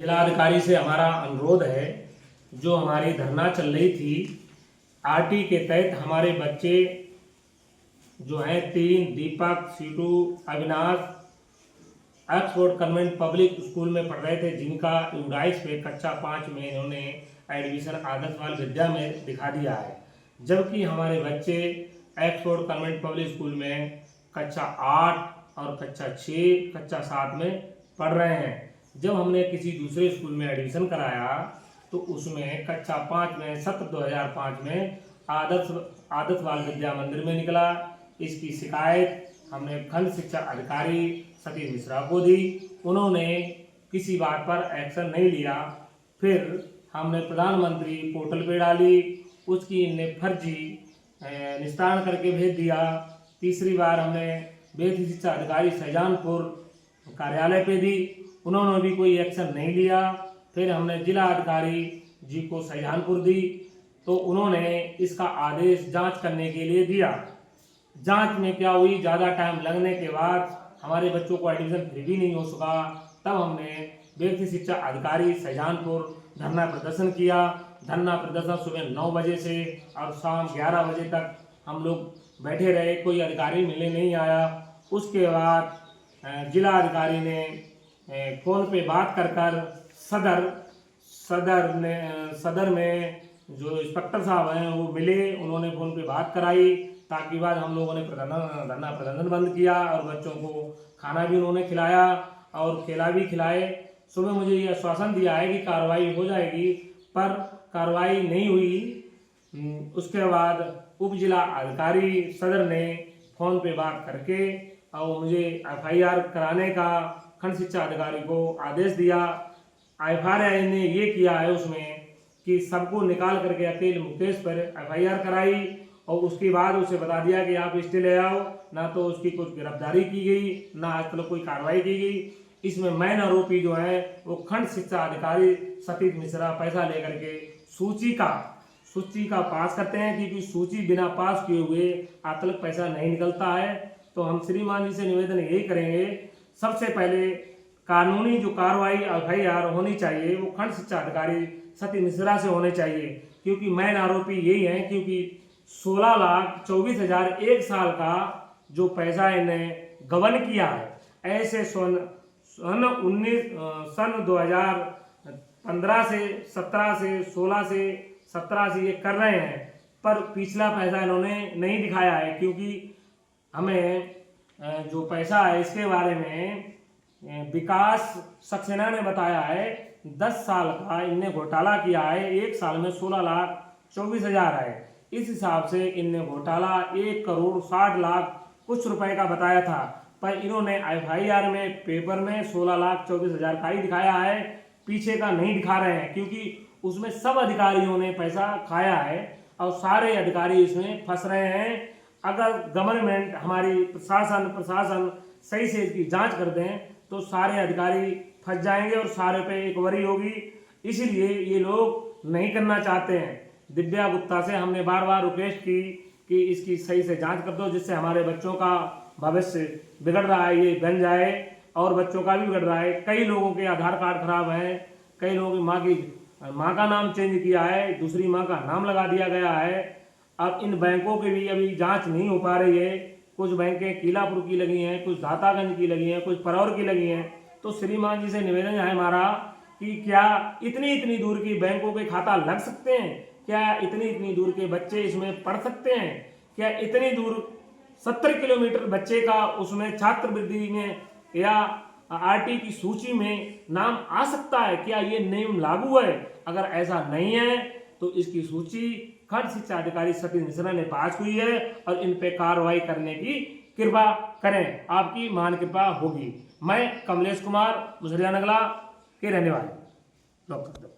जिलाधिकारी से हमारा अनुरोध है, जो हमारी धरना चल रही थी आरटी के तहत हमारे बच्चे जो हैं तीन Deepak, Situ, Avinash Oxford convent public school में पढ़ रहे थे, जिनका यूडाइस पे कक्षा 5 में इन्होंने एडमिशन आदर्श बाल विद्या में दिखा दिया है, जबकि हमारे बच्चे ऑक्सफोर्ड कन्वेंट पब्लिक स्कूल में कक्षा 8 और कक्षा 6, कक्षा 7 में पढ़ रहे हैं। जब हमने किसी दूसरे स्कूल में एडमिशन कराया तो उसमें कक्षा 5 में सत्र 2005 में आदर्श बाल विद्या मंदिर में निकला। इसकी शिकायत हमने खंड शिक्षा अधिकारी सतीश मिश्रा को दी, उन्होंने किसी बात पर एक्शन नहीं लिया। फिर हमने प्रधानमंत्री पोर्टल पे डाली, उसकी इनने फर्जी निस्तारण करके भेज दिया। तीसरी बार हमने बेसिक शिक्षा अधिकारी शाहजहांपुर कार्यालय पे दी, उन्होंने भी कोई एक्शन नहीं लिया। फिर हमने जिला अधिकारी जी को शाहजहांपुर दी तो उन्होंने इसका आदेश जांच करने के लिए दिया। जांच में क्या हुई, ज़्यादा टाइम लगने के बाद हमारे बच्चों को एडमिशन फिर भी नहीं हो सका। तब हमने बेसिक शिक्षा अधिकारी शाहजहांपुर धरना प्रदर्शन किया। धरना प्रदर्शन सुबह 9 बजे से और शाम 11 बजे तक हम लोग बैठे रहे, कोई अधिकारी मिलने नहीं आया। उसके बाद जिला अधिकारी ने फ़ोन पे बात कर सदर में जो इंस्पेक्टर साहब हैं वो मिले, उन्होंने फ़ोन पे बात कराई। ताकि बाद हम लोगों ने धरना प्रदर्शन बंद किया और बच्चों को खाना भी उन्होंने खिलाया और केला भी खिलाए। सुबह मुझे ये आश्वासन दिया है कि कार्रवाई हो जाएगी, पर कार्रवाई नहीं हुई। उसके बाद उप जिला अधिकारी सदर ने फ़ोन पे बात करके और मुझे FIR कराने का खंड शिक्षा अधिकारी को आदेश दिया। FIR ने ये किया है उसमें कि सबको निकाल करके अकेले मुकेश पर FIR कराई और उसके बाद उसे बता दिया कि आप स्टे ले आओ। ना तो उसकी कुछ गिरफ्तारी की गई, ना आज तक कोई कार्रवाई की गई। इसमें मेन आरोपी जो है वो खंड शिक्षा अधिकारी सतीश मिश्रा पैसा लेकर के सूची का पास करते हैं, क्योंकि सूची बिना पास किए हुए आज तक पैसा नहीं निकलता है। तो हम श्रीमान जी से निवेदन यही करेंगे, सबसे पहले कानूनी जो कार्रवाई FIR होनी चाहिए वो खंड शिक्षा अधिकारी सतीश मिश्रा से होने चाहिए, क्योंकि मेन आरोपी यही है। क्योंकि 16,24,000 एक साल का जो पैसा इन्हें गबन किया है, ऐसे सन 2015 से 17 से 16 से 17 से ये कर रहे हैं, पर पिछला पैसा इन्होंने नहीं दिखाया है। क्योंकि हमें जो पैसा है इसके बारे में विकास सक्सेना ने बताया है 10 साल का इनने घोटाला किया है, एक साल में 16,24,000 है। इस हिसाब से इनने घोटाला 1,60,00,000 कुछ रुपए का बताया था, पर इन्होंने FIR में पेपर में 16,24,000 का ही दिखाया है, पीछे का नहीं दिखा रहे हैं। क्योंकि उसमें सब अधिकारियों ने पैसा खाया है और सारे अधिकारी इसमें फंस रहे हैं। अगर गवर्नमेंट हमारी प्रशासन सही से इसकी जांच कर दें तो सारे अधिकारी फंस जाएंगे और सारे पे एक वरी होगी। इसीलिए ये लोग नहीं करना चाहते हैं। दिव्या गुप्ता से हमने बार बार रिक्वेस्ट की कि इसकी सही से जांच कर दो, जिससे हमारे बच्चों का भविष्य बिगड़ रहा है ये बन जाए और बच्चों का भी बिगड़ रहा है। कई लोगों के आधार कार्ड खराब हैं, कई लोगों की माँ का नाम चेंज किया है, दूसरी माँ का नाम लगा दिया गया है। अब इन बैंकों की भी अभी जांच नहीं हो पा रही है। कुछ बैंकें कीलापुर की लगी हैं, कुछ दातागंज की लगी हैं, कुछ परौर की लगी हैं। तो श्रीमान जी से निवेदन है हमारा कि क्या इतनी दूर की बैंकों के खाता लग सकते हैं? क्या इतनी दूर के बच्चे इसमें पढ़ सकते हैं? क्या इतनी दूर 70 किलोमीटर बच्चे का उसमें छात्रवृत्ति में या RT की सूची में नाम आ सकता है? क्या ये नियम लागू है? अगर ऐसा नहीं है तो इसकी सूची खंड शिक्षा अधिकारी सतीश मिश्रा ने पास हुई है और इन पे कार्रवाई करने की कृपा करें, आपकी महान कृपा होगी। मैं कमलेश कुमार मुसरिया नगला के रहने वाले डॉक्टर।